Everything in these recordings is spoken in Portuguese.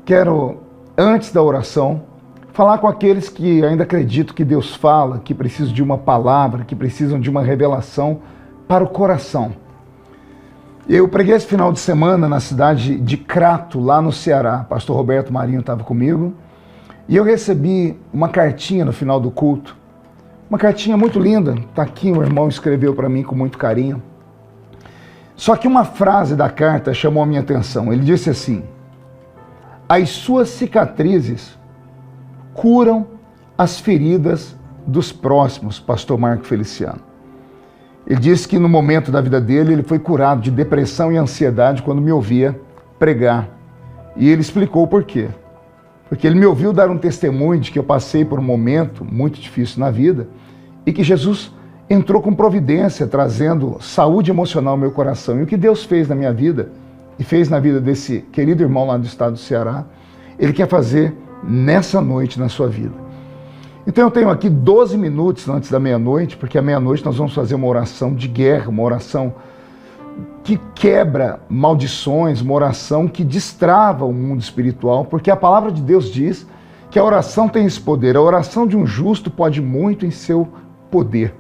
quero, antes da oração, falar com aqueles que ainda acreditam que Deus fala, que precisam de uma palavra, que precisam de uma revelação para o coração. Eu preguei esse final de semana na cidade de Crato, lá no Ceará. Pastor Roberto Marinho estava comigo. E eu recebi uma cartinha no final do culto. Uma cartinha muito linda. Está aqui, o irmão escreveu para mim com muito carinho. Só que uma frase da carta chamou a minha atenção. Ele disse assim: as suas cicatrizes curam as feridas dos próximos, pastor Marco Feliciano. Ele disse que no momento da vida dele, ele foi curado de depressão e ansiedade quando me ouvia pregar. E ele explicou o porquê. Porque ele me ouviu dar um testemunho de que eu passei por um momento muito difícil na vida e que Jesus entrou com providência, trazendo saúde emocional ao meu coração. E o que Deus fez na minha vida e fez na vida desse querido irmão lá do estado do Ceará, Ele quer fazer nessa noite na sua vida. Então eu tenho aqui 12 minutos antes da meia-noite, porque à meia-noite nós vamos fazer uma oração de guerra, uma oração que quebra maldições, uma oração que destrava o mundo espiritual, porque a palavra de Deus diz que a oração tem esse poder. A oração de um justo pode muito em seu poder.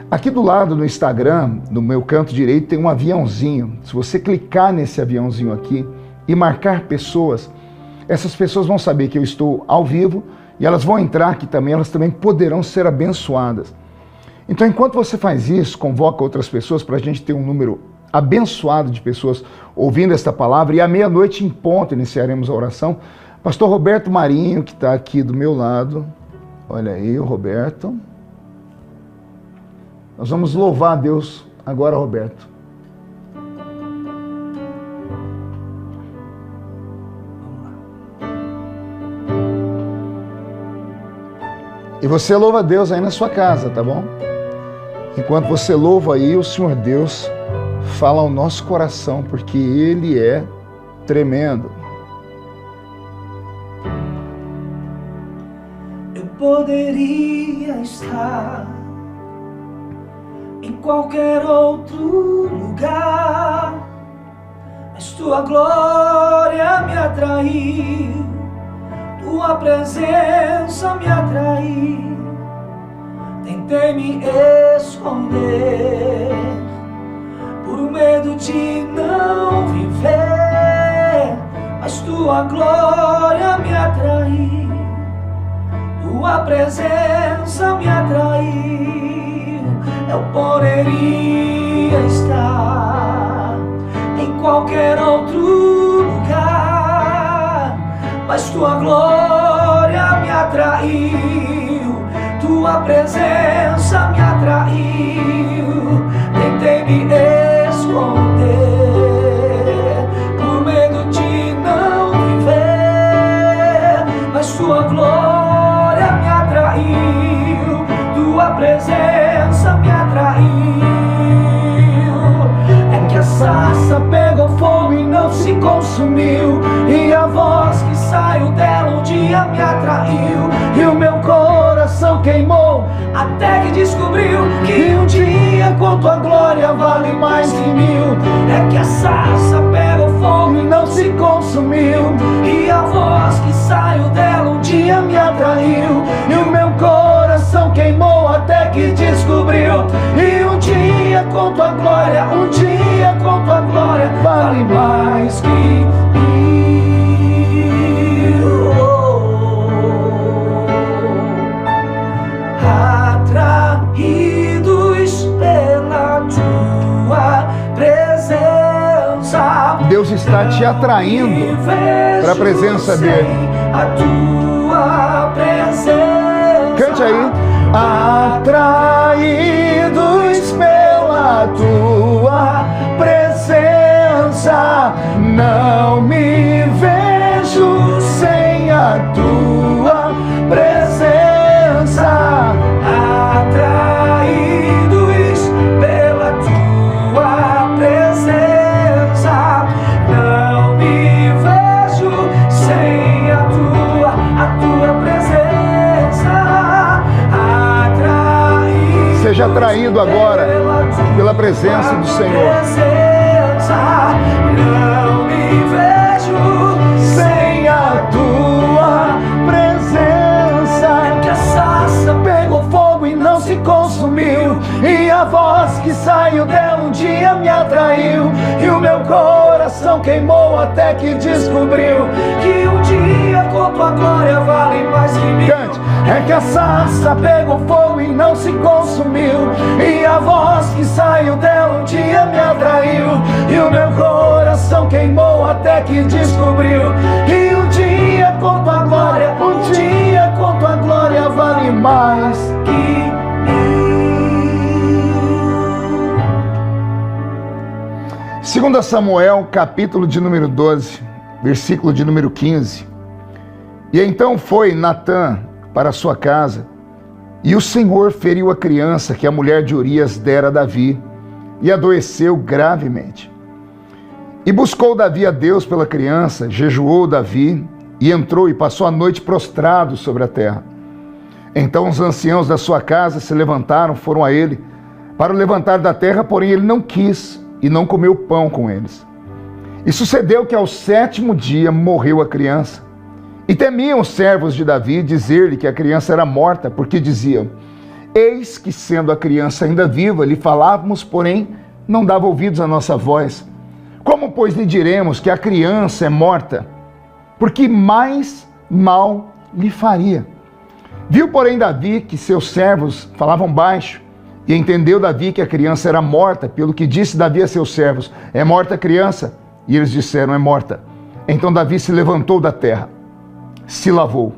Aqui do lado no Instagram, no meu canto direito, tem um aviãozinho. Se você clicar nesse aviãozinho aqui e marcar pessoas, essas pessoas vão saber que eu estou ao vivo e elas vão entrar aqui também, elas também poderão ser abençoadas. Então, enquanto você faz isso, convoca outras pessoas para a gente ter um número abençoado de pessoas ouvindo esta palavra, e à meia-noite em ponto iniciaremos a oração. Pastor Roberto Marinho, que está aqui do meu lado, olha aí o Roberto. Nós vamos louvar a Deus agora, Roberto. E você louva a Deus aí na sua casa, tá bom? Enquanto você louva aí, o Senhor Deus fala ao nosso coração, porque Ele é tremendo. Eu poderia estar em qualquer outro lugar, mas Tua glória me atraiu, Tua presença me atraiu. Tentei me esconder por medo de não viver, mas Tua glória me atraiu, Tua presença me atraiu. Eu poderia estar em qualquer outro lugar, mas Tua glória me atraiu, Tua presença me atraiu. Tentei me esconder por medo de não viver, mas Tua glória me atraiu, Tua presença me atraiu. É que a sarça pegou fogo e não se consumiu, e a voz que saiu dela um dia me atraiu, e o meu coração queimou até que descobriu que um dia com Tua glória vale mais que mil. É que a sarça pegou fogo e não se consumiu, e a voz que saiu dela um dia me atraiu, e o meu coração queimou até que descobriu. E um dia com Tua glória, um dia com Tua glória vale mais que mil. Atraídos pela Tua presença, Deus está te atraindo para a presença dEle. A Tua presença. Cante aí. Atraídos pela Tua presença, não me vejo sem a Tua presença. Atraídos pela Tua presença, não me vejo sem a Tua presença. Seja atraído agora pela presença do Senhor. Não me vejo sem a queimou até que descobriu que um dia com tua glória vale mais que mil. Cante. É que a sarça pegou fogo e não se consumiu, e a voz que saiu dela um dia me atraiu, e o meu coração queimou até que descobriu que um dia com tua glória, um dia com tua glória vale mais que mil. 2 Samuel, capítulo de número 12, versículo de número 15. E então foi Natã para sua casa, e o Senhor feriu a criança que a mulher de Urias dera a Davi, e adoeceu gravemente. E buscou Davi a Deus pela criança, jejuou Davi, e entrou e passou a noite prostrado sobre a terra. Então os anciãos da sua casa se levantaram, foram a ele, para o levantar da terra, porém ele não quis, e não comeu pão com eles. E sucedeu que ao 7º dia morreu a criança. E temiam os servos de Davi dizer-lhe que a criança era morta, porque diziam: eis que sendo a criança ainda viva, lhe falávamos, porém não dava ouvidos à nossa voz. Como, pois, lhe diremos que a criança é morta? Porque mais mal lhe faria. Viu, porém, Davi que seus servos falavam baixo, e entendeu Davi que a criança era morta, pelo que disse Davi a seus servos: é morta a criança? E eles disseram: é morta. Então Davi se levantou da terra, se lavou,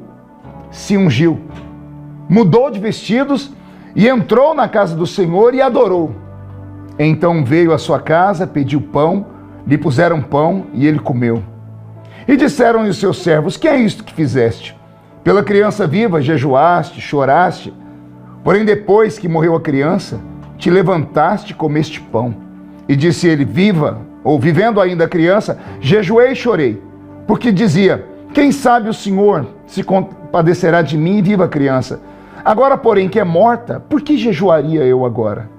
se ungiu, mudou de vestidos e entrou na casa do Senhor e adorou. Então veio à sua casa, pediu pão, lhe puseram pão e ele comeu. E disseram-lhe os seus servos: que é isto que fizeste? Pela criança viva jejuaste, choraste, porém depois que morreu a criança, te levantaste e comeste pão. E disse ele: viva, ou vivendo ainda a criança, jejuei e chorei, porque dizia: quem sabe o Senhor se compadecerá de mim e viva a criança. Agora, porém, que é morta, por que jejuaria eu agora?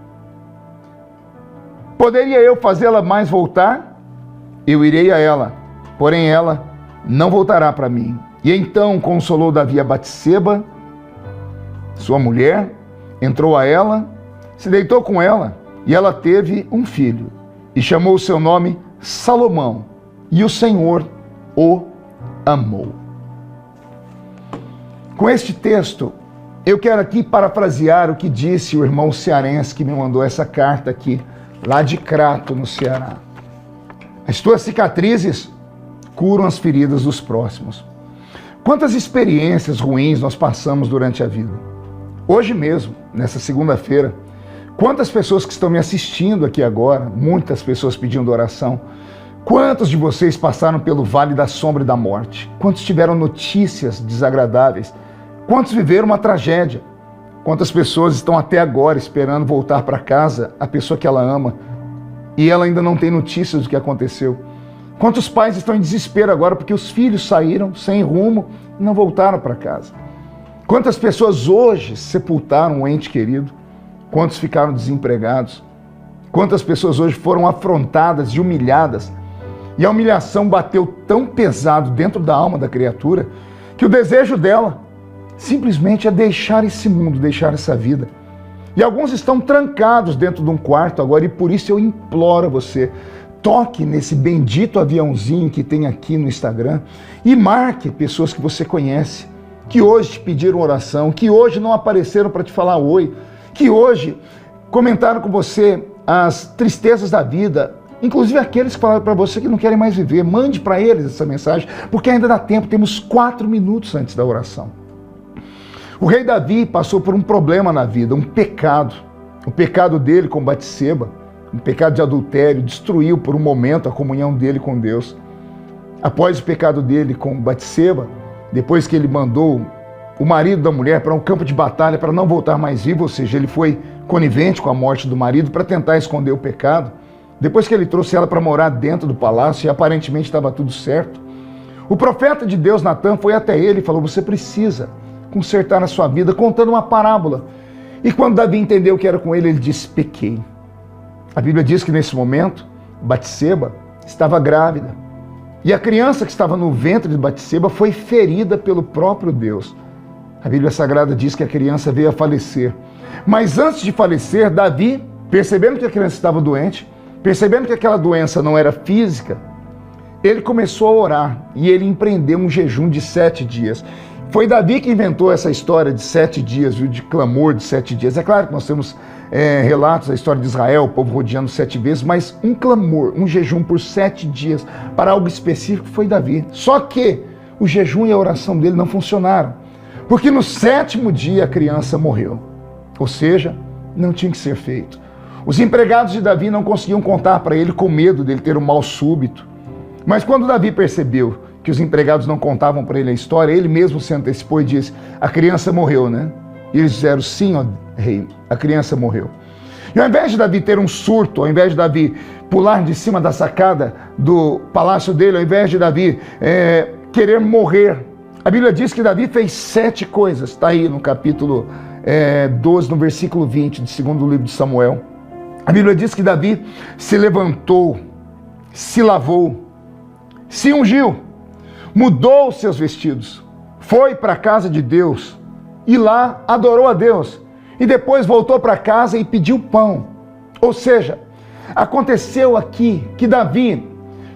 Poderia eu fazê-la mais voltar? Eu irei a ela, porém ela não voltará para mim. E então consolou Davi a Batseba, sua mulher, entrou a ela, se deitou com ela, e ela teve um filho, e chamou o seu nome Salomão, e o Senhor o amou. Com este texto, eu quero aqui parafrasear o que disse o irmão cearense que me mandou essa carta aqui, lá de Crato, no Ceará. As tuas cicatrizes curam as feridas dos próximos. Quantas experiências ruins nós passamos durante a vida. Hoje mesmo, nessa segunda-feira, quantas pessoas que estão me assistindo aqui agora, muitas pessoas pedindo oração, quantos de vocês passaram pelo vale da sombra e da morte? Quantos tiveram notícias desagradáveis? Quantos viveram uma tragédia? Quantas pessoas estão até agora esperando voltar para casa a pessoa que ela ama e ela ainda não tem notícias do que aconteceu? Quantos pais estão em desespero agora porque os filhos saíram sem rumo e não voltaram para casa? Quantas pessoas hoje sepultaram um ente querido? Quantos ficaram desempregados? Quantas pessoas hoje foram afrontadas e humilhadas? E a humilhação bateu tão pesado dentro da alma da criatura que o desejo dela simplesmente é deixar esse mundo, deixar essa vida. E alguns estão trancados dentro de um quarto agora, e por isso eu imploro a você, toque nesse bendito aviãozinho que tem aqui no Instagram e marque pessoas que você conhece, que hoje te pediram oração, que hoje não apareceram para te falar oi, que hoje comentaram com você as tristezas da vida, inclusive aqueles que falaram para você que não querem mais viver. Mande para eles essa mensagem, porque ainda dá tempo, temos 4 minutos antes da oração. O rei Davi passou por um problema na vida, um pecado. O pecado dele com Batseba, um pecado de adultério, destruiu por um momento a comunhão dele com Deus. Após o pecado dele com Batseba, depois que ele mandou o marido da mulher para um campo de batalha para não voltar mais vivo, ou seja, ele foi conivente com a morte do marido para tentar esconder o pecado. Depois que ele trouxe ela para morar dentro do palácio e aparentemente estava tudo certo, o profeta de Deus, Natã, foi até ele e falou: você precisa consertar a sua vida, contando uma parábola. E quando Davi entendeu que era com ele, ele disse: pequei. A Bíblia diz que nesse momento, Batseba estava grávida. E a criança que estava no ventre de Batseba foi ferida pelo próprio Deus. A Bíblia Sagrada diz que a criança veio a falecer. Mas antes de falecer, Davi, percebendo que a criança estava doente, percebendo que aquela doença não era física, ele começou a orar e ele empreendeu um jejum de 7 dias. Foi Davi que inventou essa história de 7 dias, viu? De clamor de 7 dias. É claro que nós temos relatos da história de Israel, o povo rodeando 7 vezes, mas um clamor, um jejum por 7 dias para algo específico foi Davi. Só que o jejum e a oração dele não funcionaram, porque no 7º dia a criança morreu. Ou seja, não tinha que ser feito. Os empregados de Davi não conseguiam contar para ele com medo dele ter um mal súbito. Mas quando Davi percebeu que os empregados não contavam para ele a história, ele mesmo se antecipou e disse: a criança morreu, né? E eles disseram: sim, ó rei, a criança morreu. E ao invés de Davi ter um surto, ao invés de Davi pular de cima da sacada do palácio dele, ao invés de Davi querer morrer, a Bíblia diz que Davi fez 7 coisas. Está aí no capítulo 12, no versículo 20 do 2º livro de Samuel. A Bíblia diz que Davi se levantou, se lavou, se ungiu, mudou os seus vestidos, foi para a casa de Deus e lá adorou a Deus. E depois voltou para casa e pediu pão. Ou seja, aconteceu aqui que Davi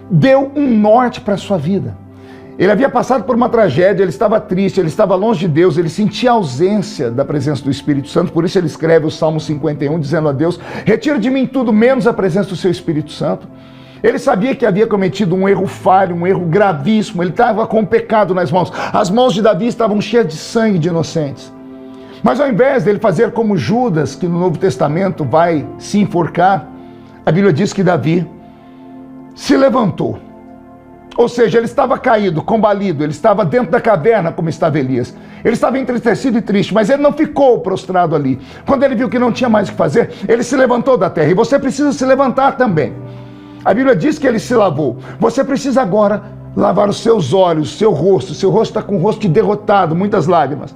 deu um norte para a sua vida. Ele havia passado por uma tragédia, ele estava triste, ele estava longe de Deus, ele sentia a ausência da presença do Espírito Santo, por isso ele escreve o Salmo 51, dizendo a Deus: retira de mim tudo menos a presença do seu Espírito Santo. Ele sabia que havia cometido um erro falho, um erro gravíssimo, ele estava com o pecado nas mãos. As mãos de Davi estavam cheias de sangue de inocentes. Mas ao invés dele fazer como Judas, que no Novo Testamento vai se enforcar, a Bíblia diz que Davi se levantou. Ou seja, ele estava caído, combalido, ele estava dentro da caverna como estava Elias. Ele estava entristecido e triste, mas ele não ficou prostrado ali. Quando ele viu que não tinha mais o que fazer, ele se levantou da terra. E você precisa se levantar também. A Bíblia diz que ele se lavou. Você precisa agora lavar os seus olhos, o seu rosto. O seu rosto está com o rosto derrotado, muitas lágrimas.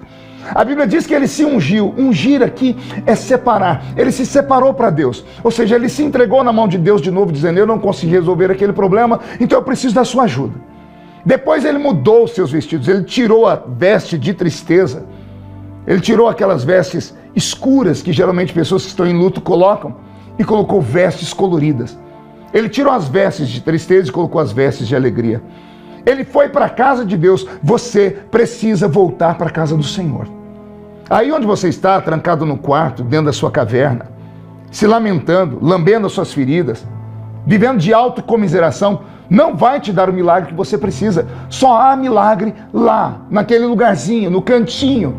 A Bíblia diz que ele se ungiu. Ungir aqui é separar. Ele se separou para Deus. Ou seja, ele se entregou na mão de Deus de novo, dizendo: eu não consegui resolver aquele problema, então eu preciso da sua ajuda. Depois ele mudou os seus vestidos. Ele tirou a veste de tristeza. Ele tirou aquelas vestes escuras que geralmente pessoas que estão em luto colocam e colocou vestes coloridas. Ele tirou as vestes de tristeza e colocou as vestes de alegria. Ele foi para a casa de Deus. Você precisa voltar para a casa do Senhor. Aí onde você está, trancado no quarto, dentro da sua caverna, se lamentando, lambendo as suas feridas, vivendo de autocomiseração, não vai te dar o milagre que você precisa. Só há milagre lá, naquele lugarzinho, no cantinho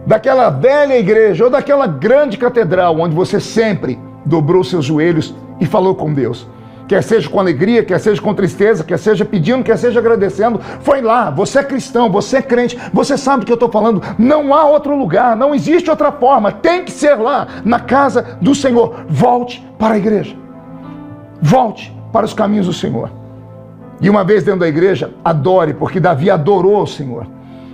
daquela velha igreja ou daquela grande catedral onde você sempre dobrou seus joelhos e falou com Deus. Quer seja com alegria, quer seja com tristeza, quer seja pedindo, quer seja agradecendo, foi lá. Você é cristão, você é crente, você sabe do que eu estou falando. Não há outro lugar, não existe outra forma, tem que ser lá, na casa do Senhor. Volte para a igreja, volte para os caminhos do Senhor. E uma vez dentro da igreja, adore, porque Davi adorou ao Senhor.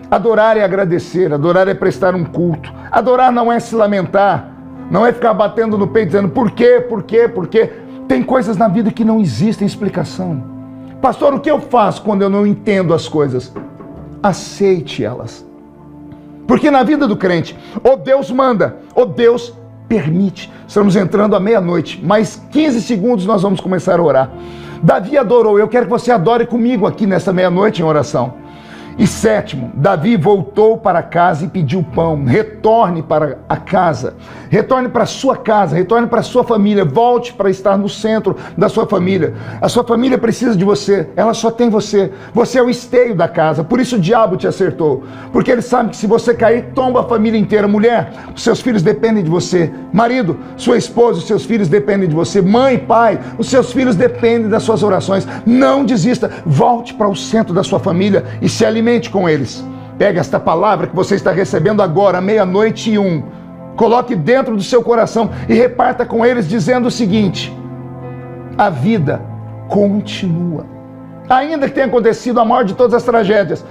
Adorar é agradecer, adorar é prestar um culto. Adorar não é se lamentar, não é ficar batendo no peito dizendo por quê, por quê, por quê. Tem coisas na vida que não existem explicação. Pastor, o que eu faço quando eu não entendo as coisas? Aceite elas. Porque na vida do crente, ou Deus manda, ou Deus permite. Estamos entrando à meia-noite, mais 15 segundos nós vamos começar a orar. Davi adorou, eu quero que você adore comigo aqui nessa meia-noite em oração. E 7º, Davi voltou para casa e pediu pão. Retorne para a casa, retorne para a sua casa, retorne para a sua família, volte para estar no centro da sua família. A sua família precisa de você, ela só tem você. Você é o esteio da casa, por isso o diabo te acertou. Porque ele sabe que se você cair, tomba a família inteira. Mulher, os seus filhos dependem de você. Marido, sua esposa, os seus filhos dependem de você. Mãe, pai, os seus filhos dependem das suas orações. Não desista, volte para o centro da sua família e se alimente com eles. Pega esta palavra que você está recebendo agora, 00:01, coloque dentro do seu coração e reparta com eles dizendo o seguinte: a vida continua. Ainda que tenha acontecido a maior de todas as tragédias,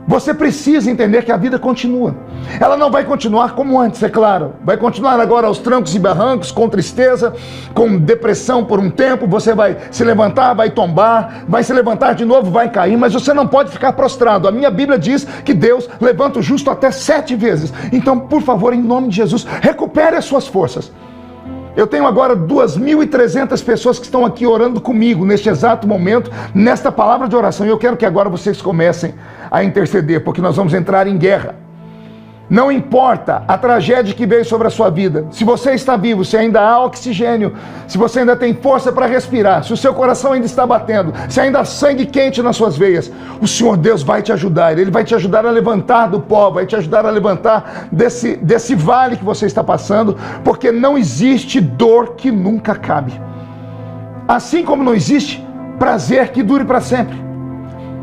você precisa entender que a vida continua. Ela não vai continuar como antes, é claro. Vai continuar agora aos trancos e barrancos, com tristeza, com depressão por um tempo. Você vai se levantar, vai tombar, vai se levantar de novo, vai cair, mas você não pode ficar prostrado. A minha Bíblia diz que Deus levanta o justo até 7 vezes. Então, por favor, em nome de Jesus, recupere as suas forças. Eu tenho agora 2.300 pessoas que estão aqui orando comigo neste exato momento, nesta palavra de oração. E eu quero que agora vocês comecem a interceder, porque nós vamos entrar em guerra. Não importa a tragédia que veio sobre a sua vida, se você está vivo, se ainda há oxigênio, se você ainda tem força para respirar, se o seu coração ainda está batendo, se ainda há sangue quente nas suas veias, o Senhor Deus vai te ajudar. Ele vai te ajudar a levantar do pó, vai te ajudar a levantar desse vale que você está passando, porque não existe dor que nunca acabe. Assim como não existe prazer que dure para sempre.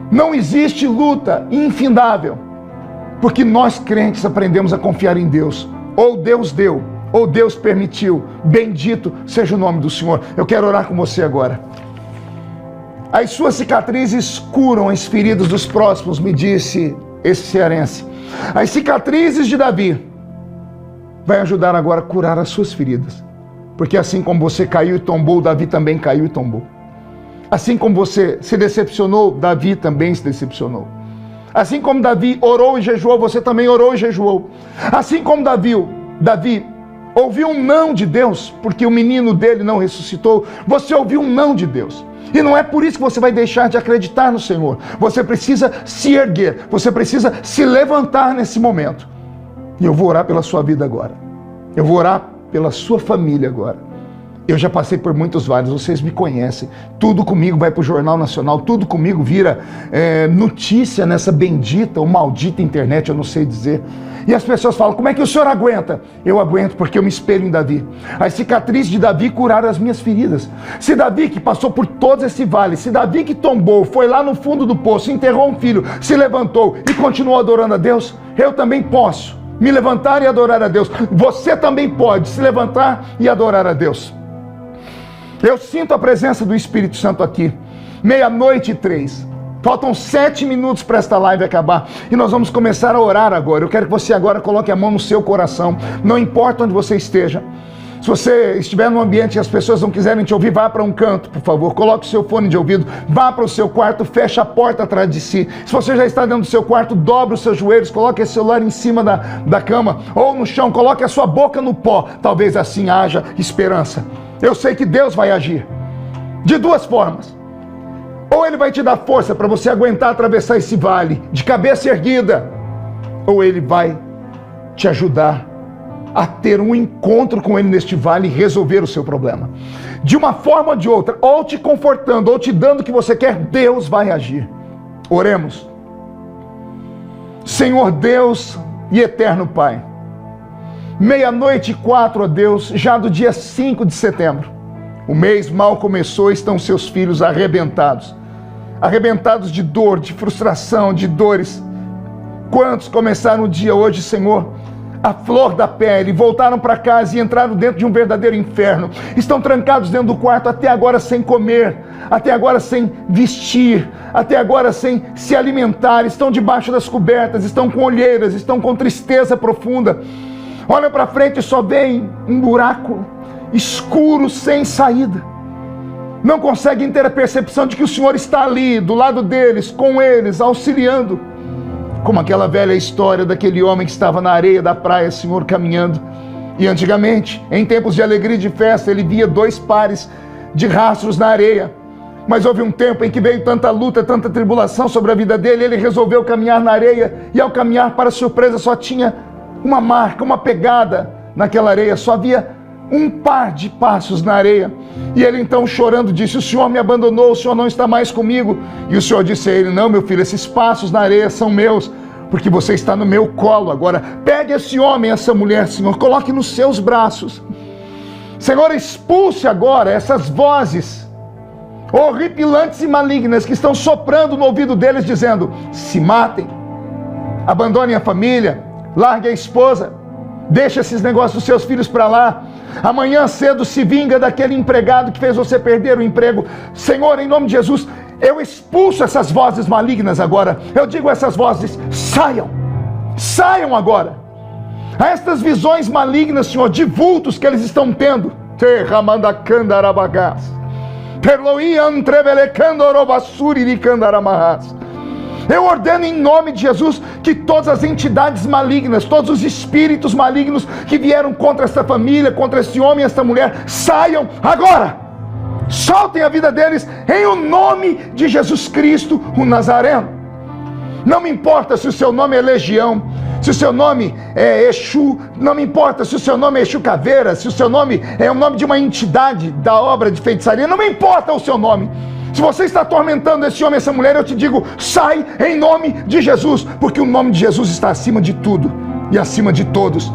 Não existe luta infindável. Porque nós crentes aprendemos a confiar em Deus. Ou Deus deu, ou Deus permitiu. Bendito seja o nome do Senhor. Eu quero orar com você agora. As suas cicatrizes curam as feridas dos próximos, me disse esse cearense. As cicatrizes de Davi vai ajudar agora a curar as suas feridas. Porque assim como você caiu e tombou, Davi também caiu e tombou. Assim como você se decepcionou, Davi também se decepcionou. Assim como Davi orou e jejuou, você também orou e jejuou. Assim como Davi ouviu um não de Deus, porque o menino dele não ressuscitou, você ouviu um não de Deus. E não é por isso que você vai deixar de acreditar no Senhor. Você precisa se erguer, você precisa se levantar nesse momento. E eu vou orar pela sua vida agora. Eu vou orar pela sua família agora. Eu já passei por muitos vales, vocês me conhecem. Tudo comigo vai para o Jornal Nacional, tudo comigo vira notícia nessa bendita ou maldita internet, eu não sei dizer. E as pessoas falam, como é que o senhor aguenta? Eu aguento porque eu me espelho em Davi. As cicatrizes de Davi curaram as minhas feridas. Se Davi que passou por todos esse vale, se Davi que tombou, foi lá no fundo do poço, enterrou um filho, se levantou e continuou adorando a Deus, eu também posso me levantar e adorar a Deus. Você também pode se levantar e adorar a Deus. Eu sinto a presença do Espírito Santo aqui. 00:03. Faltam 7 minutos para esta live acabar. E nós vamos começar a orar agora. Eu quero que você agora coloque a mão no seu coração. Não importa onde você esteja. Se você estiver num ambiente que as pessoas não quiserem te ouvir, vá para um canto, por favor. Coloque o seu fone de ouvido. Vá para o seu quarto, feche a porta atrás de si. Se você já está dentro do seu quarto, dobre os seus joelhos, coloque esse celular em cima da cama ou no chão. Coloque a sua boca no pó. Talvez assim haja esperança. Eu sei que Deus vai agir de duas formas. Ou Ele vai te dar força para você aguentar atravessar esse vale de cabeça erguida, ou Ele vai te ajudar a ter um encontro com Ele neste vale e resolver o seu problema. De uma forma ou de outra, ou te confortando, ou te dando o que você quer, Deus vai agir. Oremos. Senhor Deus e eterno Pai, 00:04, ó Deus, já do dia 5 de setembro. O mês mal começou e estão seus filhos arrebentados. Arrebentados de dor, de frustração, de dores. Quantos começaram o dia hoje, Senhor, a flor da pele, voltaram para casa e entraram dentro de um verdadeiro inferno. Estão trancados dentro do quarto até agora sem comer, até agora sem vestir, até agora sem se alimentar. Estão debaixo das cobertas, estão com olheiras, estão com tristeza profunda. Olha para frente e só vem um buraco escuro sem saída. Não conseguem ter a percepção de que o Senhor está ali, do lado deles, com eles, auxiliando. Como aquela velha história daquele homem que estava na areia da praia, Senhor, caminhando. E antigamente, em tempos de alegria e de festa, ele via 2 pares de rastros na areia. Mas houve um tempo em que veio tanta luta, tanta tribulação sobre a vida dele, ele resolveu caminhar na areia, e ao caminhar, para surpresa, só tinha uma marca, uma pegada naquela areia, só havia um par de passos na areia. E ele então chorando disse, o Senhor me abandonou, o Senhor não está mais comigo. E o Senhor disse a ele, não meu filho, esses passos na areia são meus, porque você está no meu colo agora. Pegue esse homem, essa mulher, Senhor, coloque nos seus braços. Senhor, expulse agora essas vozes horripilantes e malignas que estão soprando no ouvido deles dizendo, se matem, abandonem a família, largue a esposa, deixe esses negócios dos seus filhos para lá. Amanhã cedo se vinga daquele empregado que fez você perder o emprego. Senhor, em nome de Jesus, eu expulso essas vozes malignas agora. Eu digo a essas vozes, saiam. Saiam agora. A estas visões malignas, Senhor, de vultos que eles estão tendo. Eu ordeno em nome de Jesus que todas as entidades malignas, todos os espíritos malignos que vieram contra esta família, contra esse homem e esta mulher, saiam agora. Soltem a vida deles em o nome de Jesus Cristo, o Nazareno. Não me importa se o seu nome é Legião, se o seu nome é Exu, não me importa se o seu nome é Exu Caveira, se o seu nome é o nome de uma entidade da obra de feitiçaria, não me importa o seu nome. Se você está atormentando esse homem, essa mulher, eu te digo, sai em nome de Jesus, porque o nome de Jesus está acima de tudo e acima de todos.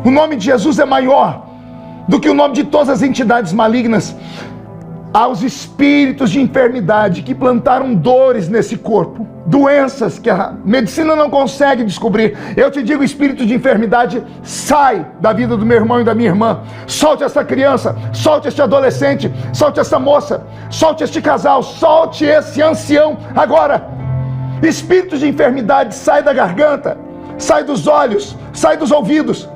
O nome de Jesus é maior do que o nome de todas as entidades malignas. Aos espíritos de enfermidade que plantaram dores nesse corpo, doenças que a medicina não consegue descobrir, eu te digo, espírito de enfermidade, sai da vida do meu irmão e da minha irmã. Solte essa criança, solte este adolescente, solte essa moça, solte este casal, solte esse ancião agora. Espírito de enfermidade, sai da garganta, sai dos olhos, sai dos ouvidos.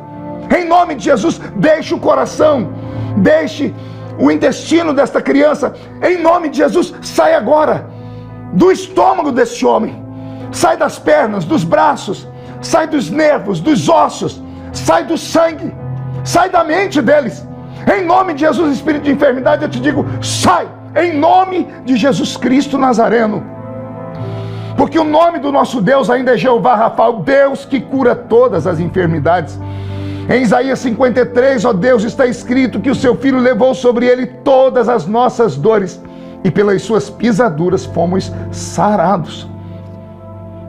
Em nome de Jesus, deixe o coração, deixe o intestino desta criança, em nome de Jesus, sai agora do estômago deste homem, sai das pernas, dos braços, sai dos nervos, dos ossos, sai do sangue, sai da mente deles. Em nome de Jesus, espírito de enfermidade, eu te digo, sai, em nome de Jesus Cristo Nazareno. Porque o nome do nosso Deus ainda é Jeová Rafa, o Deus que cura todas as enfermidades. Em Isaías 53, ó Deus, está escrito que o seu Filho levou sobre ele todas as nossas dores e pelas suas pisaduras fomos sarados.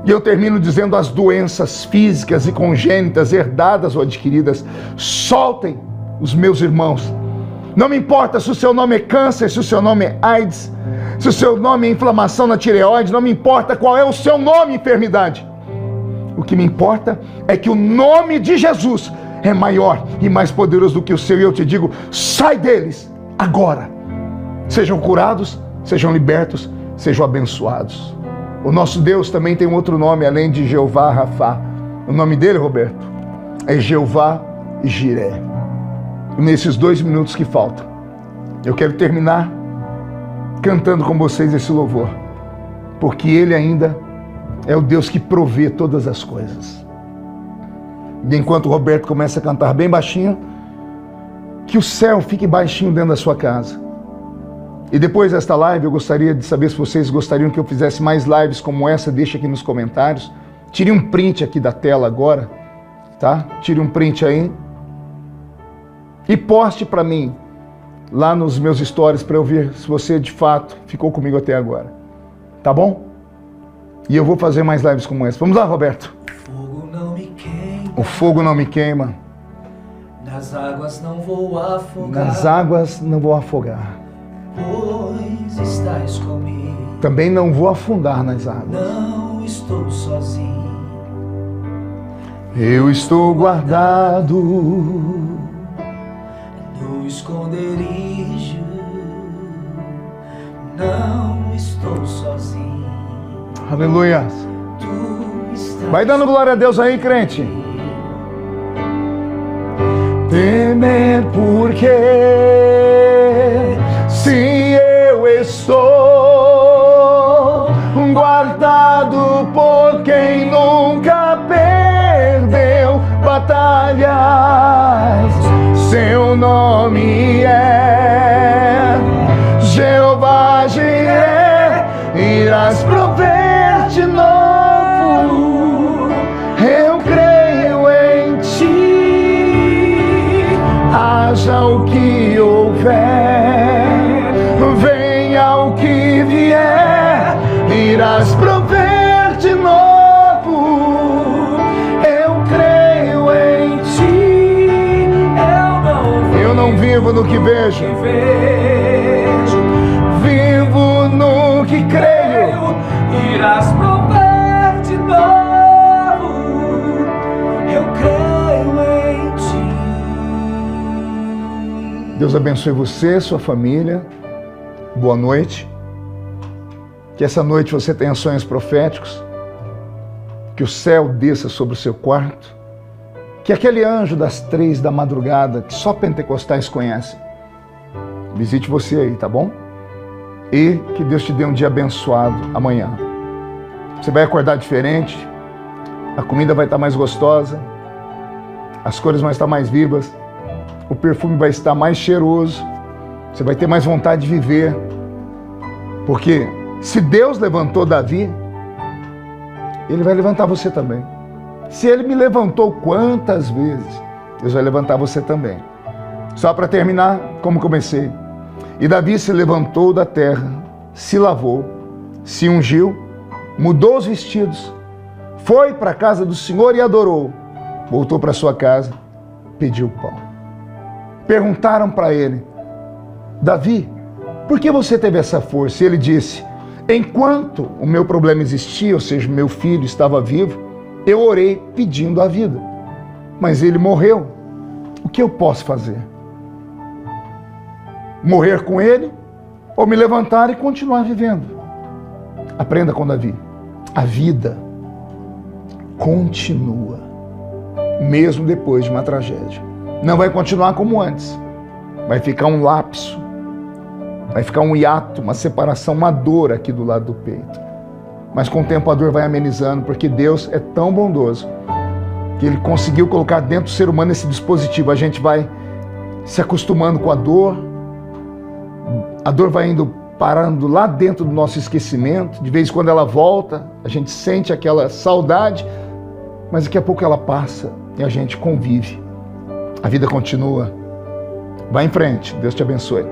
E eu termino dizendo, as doenças físicas e congênitas, herdadas ou adquiridas, soltem os meus irmãos. Não me importa se o seu nome é câncer, se o seu nome é AIDS, se o seu nome é inflamação na tireoide, não me importa qual é o seu nome, enfermidade. O que me importa é que o nome de Jesus é maior e mais poderoso do que o seu, e eu te digo, sai deles agora. Sejam curados, sejam libertos, sejam abençoados. O nosso Deus também tem um outro nome além de Jeová Rafa. O nome dele, Roberto, é Jeová Jiré. E nesses 2 minutos que faltam, eu quero terminar cantando com vocês esse louvor, porque ele ainda é o Deus que provê todas as coisas. E enquanto o Roberto começa a cantar bem baixinho, que o céu fique baixinho dentro da sua casa. E depois desta live, eu gostaria de saber se vocês gostariam que eu fizesse mais lives como essa. Deixa aqui nos comentários. Tire um print aqui da tela agora, tá? Tire um print aí e poste para mim lá nos meus stories para eu ver se você de fato ficou comigo até agora. Tá bom? E eu vou fazer mais lives como essa. Vamos lá, Roberto. O fogo não me queima. Nas águas não vou afogar. Nas águas não vou afogar. Pois estás comigo. Também não vou afundar nas águas. Não estou sozinho. Eu estou guardado no esconderijo. Não estou sozinho. Aleluia. Vai dando glória a Deus aí, crente. Temer porque se eu estou guardado por quem nunca perdeu batalhas, seu nome é Jeová Jiré, irás prover de novo, eu creio em ti, haja o que houver, venha o que vier, irás prover de novo, eu creio em ti, eu não vivo no que vejo, vivo no que creio, irás prover de novo, eu creio em ti. Deus abençoe você, sua família. Boa noite. Que essa noite você tenha sonhos proféticos. Que o céu desça sobre o seu quarto. Que aquele anjo das 3 da madrugada, que só pentecostais conhecem, visite você aí, tá bom? E que Deus te dê um dia abençoado amanhã. Você vai acordar diferente, a comida vai estar mais gostosa, as cores vão estar mais vivas, o perfume vai estar mais cheiroso, você vai ter mais vontade de viver. Porque se Deus levantou Davi, Ele vai levantar você também. Se Ele me levantou quantas vezes, Deus vai levantar você também. Só para terminar, como comecei. E Davi se levantou da terra, se lavou, se ungiu, mudou os vestidos, foi para a casa do Senhor e adorou. Voltou para sua casa, pediu pão. Perguntaram para ele: Davi, por que você teve essa força? E ele disse: enquanto o meu problema existia, ou seja, meu filho estava vivo, eu orei pedindo a vida. Mas ele morreu. O que eu posso fazer? Morrer com ele ou me levantar e continuar vivendo? Aprenda com Davi. A vida continua, mesmo depois de uma tragédia. Não vai continuar como antes. Vai ficar um lapso, vai ficar um hiato, uma separação, uma dor aqui do lado do peito. Mas com o tempo a dor vai amenizando, porque Deus é tão bondoso que Ele conseguiu colocar dentro do ser humano esse dispositivo. A gente vai se acostumando com a dor vai indo parando lá dentro do nosso esquecimento. De vez em quando ela volta, a gente sente aquela saudade, mas daqui a pouco ela passa e a gente convive. A vida continua. Vai em frente, Deus te abençoe.